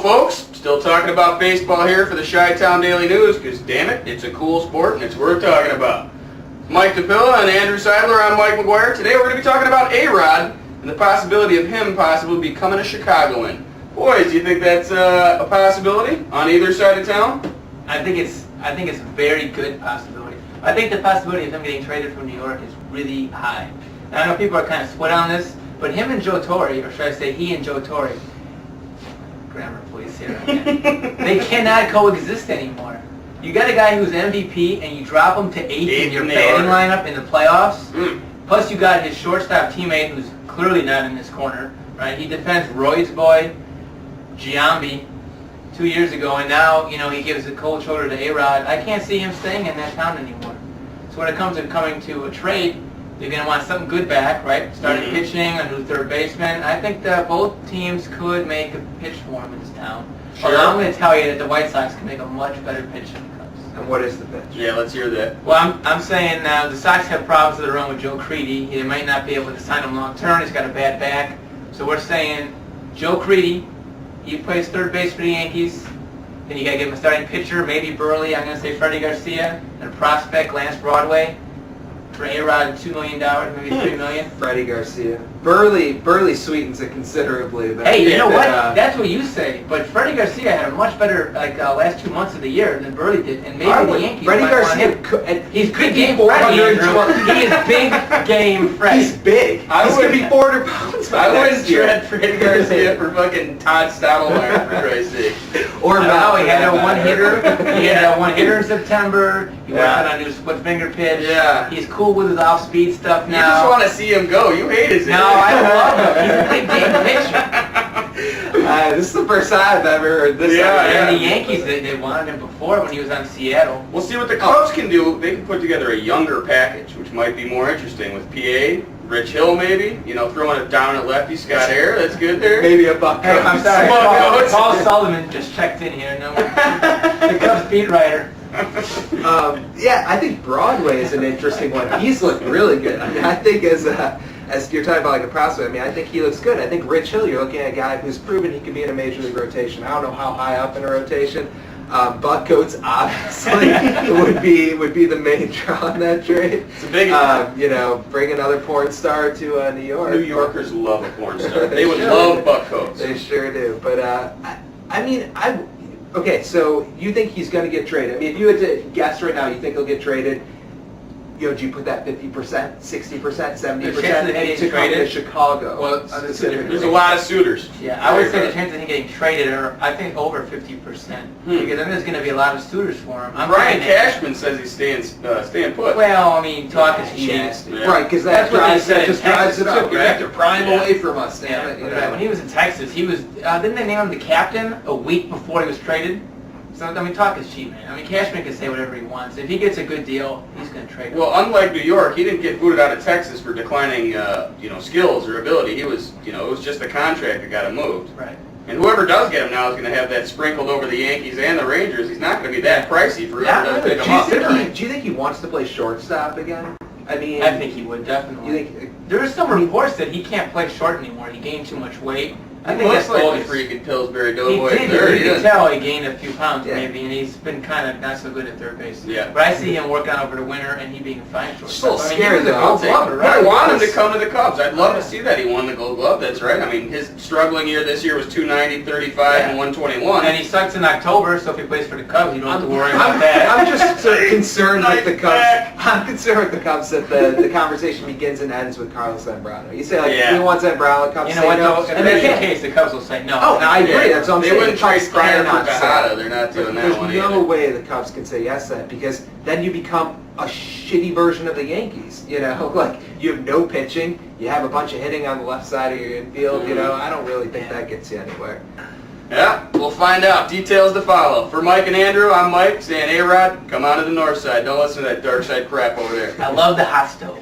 Hello folks, still talking about baseball here for the Chi-Town Daily News, because damn it, it's a cool sport and it's worth talking about. Mike DePilla and Andrew Seidler, I'm Mike McGuire. Today we're going to be talking about A-Rod and the possibility of him possibly becoming a Chicagoan. Boys, do you think that's a possibility on either side of town? I think it's a very good possibility. I think the possibility of him getting traded from New York is really high. Now, I know people are kind of split on this, but him and Joe Torre, or should I say he and Joe Torre, grammar please here again, they cannot coexist anymore. You got a guy who's MVP and you drop him to eighth in your batting lineup in the playoffs. Plus you got his shortstop teammate who's clearly not in his corner, right? He defends Roy's boy, Giambi, 2 years ago, and now, he gives a cold shoulder to A-Rod. I can't see him staying in that town anymore. So when it comes to coming to a trade, they're going to want something good back, right? Starting pitching, a new third baseman. I think that both teams could make a pitch for him in this town. Sure. Although I'm going to tell you that the White Sox can make a much better pitch than the Cubs. And what is the pitch? Yeah, let's hear that. Well, I'm saying the Sox have problems of their own with Joe Creedy. They might not be able to sign him long term. He's got a bad back. So we're saying Joe Creedy, he plays third base for the Yankees. Then you got to give him a starting pitcher, maybe Burley. I'm going to say Freddie Garcia. And a prospect, Lance Broadway. For A-Rod, $2 million, maybe $3 million. Freddie Garcia. Burley sweetens it considerably. Hey, you know what? That's what you say. But Freddie Garcia had a much better last 2 months of the year than Burley did, and maybe the Yankees. Freddie might Garcia, want him. He's big game Freddie. He is big game Freddie. He's big. He's going to be 400 pounds. I wouldn't trade Freddie Garcia for fucking Todd Stottlemyre, for Christ's sake. Or no, he had a one-hitter. He had a one-hitter in September. He worked on a new split-finger pitch. Yeah. He's cool with his off-speed stuff now. You just want to see him go. You hate his No, I love him. He's a big game pitcher. This is the first time I've ever heard this. And the Yankees, they wanted him before when he was on Seattle. We'll see what the Cubs can do. They can put together a younger package, which might be more interesting with PA, Rich Hill maybe, throwing it down at lefty, Scott Air, that's good there. Maybe a buck. Hey, I'm sorry, Paul Sullivan just checked in here. No, the Cubs beat writer. Yeah, I think Broadway is an interesting one. He's looked really good. I mean, I think as you're talking about like a prospect, I think he looks good. I think Rich Hill, you're looking at a guy who's proven he can be in a major league rotation. I don't know how high up in a rotation. Buck Coates obviously would be the main draw in that trade. It's a big, bring another porn star to New York. New Yorkers love a porn star. They would love Buck Coates. They sure do. But okay, so you think he's going to get traded? I mean, if you had to guess right now, you think he'll get traded? Do you put that 50%, 60%, 70% to come to Chicago? Well, there's a lot of suitors. Yeah, I would say the chance of him getting traded are, I think, over 50%. Because then there's going to be a lot of suitors for him. Brian Cashman says he's staying put. Well, I mean, talk is cheap. Yeah. Right, because that just drives it up. Right? They're prime away from us. Right. When he was in Texas, he was, didn't they name him the captain a week before he was traded? So, I mean, talk is cheap, man. I mean, Cashman can say whatever he wants. If he gets a good deal, he's going to trade him. Well, unlike New York, he didn't get booted out of Texas for declining, skills or ability. He was, it was just the contract that got him moved. Right. And whoever does get him now is going to have that sprinkled over the Yankees and the Rangers. He's not going to be that pricey for whoever does pick him up. Do you think he wants to play shortstop again? I think he would, definitely. There are some reports that he can't play short anymore. He gained too much weight. I think looks that's like bogus. the freaking Pillsbury He Doughboy. did. You can tell he gained a few pounds maybe, and he's been kind of not so good at third base. Yeah. But I see him working on over the winter, and he being fine short. Still scary though. I want him to come to the Cubs. I'd love to see that. He won the Gold Glove. That's right. I mean, his struggling year this year was 290, 35, and 121. And he sucks in October, so if he plays for the Cubs, you don't have to worry about that. I'm just concerned with the Cubs. I'm concerned with the Cubs that the conversation begins and ends with Carlos Zambrano. You say we want Zambrano, Cubs say no. In that case, the Cubs will say no. Oh, I agree. That's what I'm saying. They wouldn't trade Pryor for cannot Tejada. They're not doing that one There's either. no way the Cubs can say yes to that, because then you become a shitty version of the Yankees. Like you have no pitching, you have a bunch of hitting on the left side of your infield. I don't really think that gets you anywhere. Yeah, we'll find out. Details to follow. For Mike and Andrew, I'm Mike, saying, A-Rod, come on to the north side. Don't listen to that dark side crap over there. I love the hot stove.